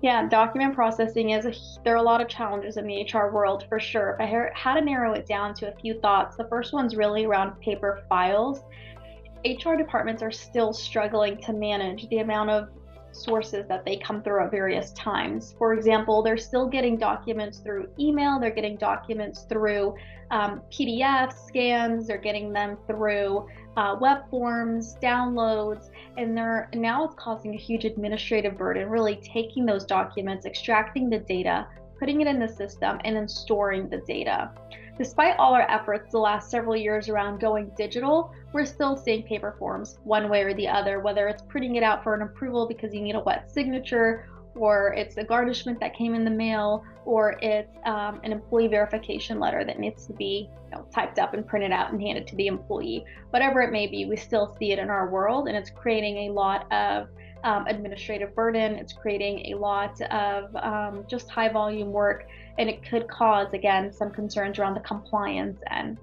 Yeah, document processing there are a lot of challenges in the HR world for sure. If had to narrow it down to a few thoughts, the first one's really around paper files. HR departments are still struggling to manage the amount of sources that they come through at various times. For example, they're still getting documents through email, they're getting documents through PDF scans, they're getting them through web forms, downloads, and now it's causing a huge administrative burden, really taking those documents, extracting the data, putting it in the system, and then storing the data. Despite all our efforts the last several years around going digital, we're still seeing paper forms one way or the other, whether it's printing it out for an approval because you need a wet signature, or it's a garnishment that came in the mail, or it's an employee verification letter that needs to be typed up and printed out and handed to the employee. Whatever it may be, we still see it in our world, and it's creating a lot of administrative burden. It's creating a lot of just high volume work, and it could cause, again, some concerns around the compliance end.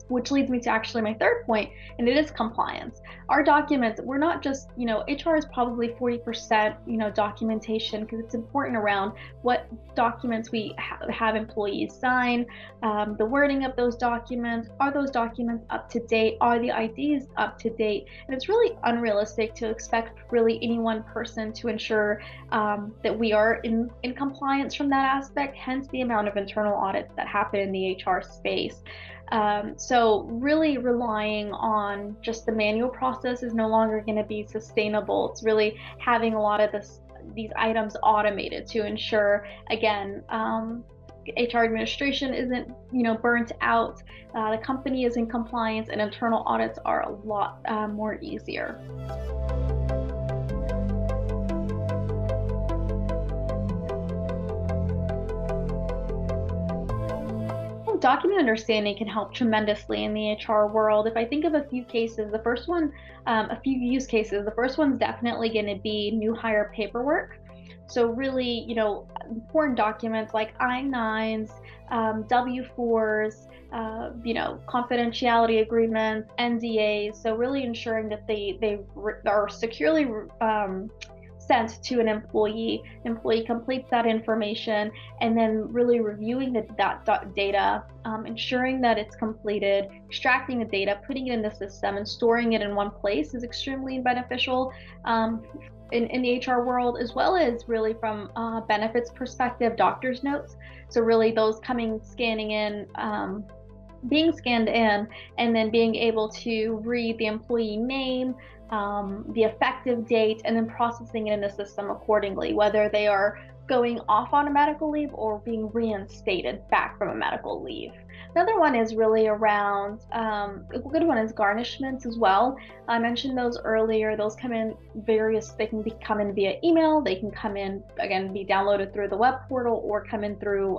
Which leads me to actually my third point, and it is compliance. Our documents, we're not just, HR is probably 40%, documentation, because it's important around what documents we have employees sign, the wording of those documents. Are those documents up to date? Are the IDs up to date? And it's really unrealistic to expect really any one person to ensure that we are in compliance from that aspect, hence the amount of internal audits that happen in the HR space. So really relying on just the manual process is no longer going to be sustainable. It's really having a lot of these items automated to ensure, again, HR administration isn't, burnt out, the company is in compliance, and internal audits are a lot more easier. Document understanding can help tremendously in the HR world. If I think of a few cases, a few use cases, the first one's definitely going to be new hire paperwork. So really, important documents like I-9s, W-4s, confidentiality agreements, NDAs. So really ensuring that they are securely sent to an employee completes that information, and then really reviewing that data, ensuring that it's completed, extracting the data, putting it in the system, and storing it in one place is extremely beneficial in the HR world, as well as really from a benefits perspective, doctor's notes. So really those scanning in, being scanned in, and then being able to read the employee name, the effective date, and then processing it in the system accordingly, whether they are going off on a medical leave or being reinstated back from a medical leave. Another one is really around, a good one is garnishments as well. I mentioned those earlier. Those come in they can come in via email, they can come in, again, be downloaded through the web portal, or come in through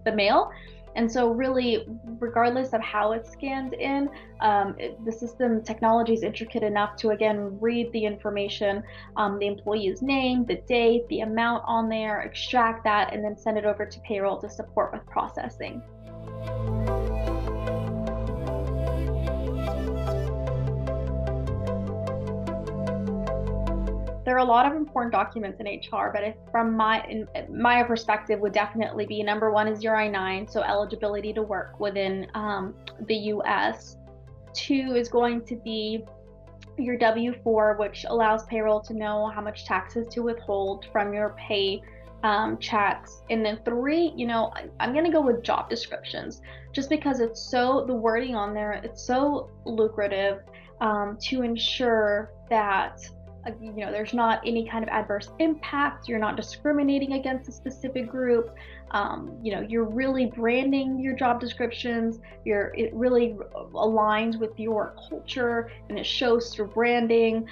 the mail. And so really, regardless of how it's scanned in, the system technology is intricate enough to, again, read the information, the employee's name, the date, the amount on there, extract that, and then send it over to payroll to support with processing. There are a lot of important documents in HR, but from my perspective, would definitely be number one is your I-9, so eligibility to work within the U.S. 2 is going to be your W-4, which allows payroll to know how much taxes to withhold from your pay checks. And then 3, I'm going to go with job descriptions, just because the wording on there, it's so lucrative to ensure that there's not any kind of adverse impact. You're not discriminating against a specific group. You're really branding your job descriptions. It really aligns with your culture, and it shows through branding.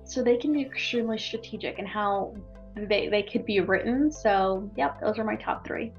So they can be extremely strategic in how they could be written. So, yep, those are my top 3.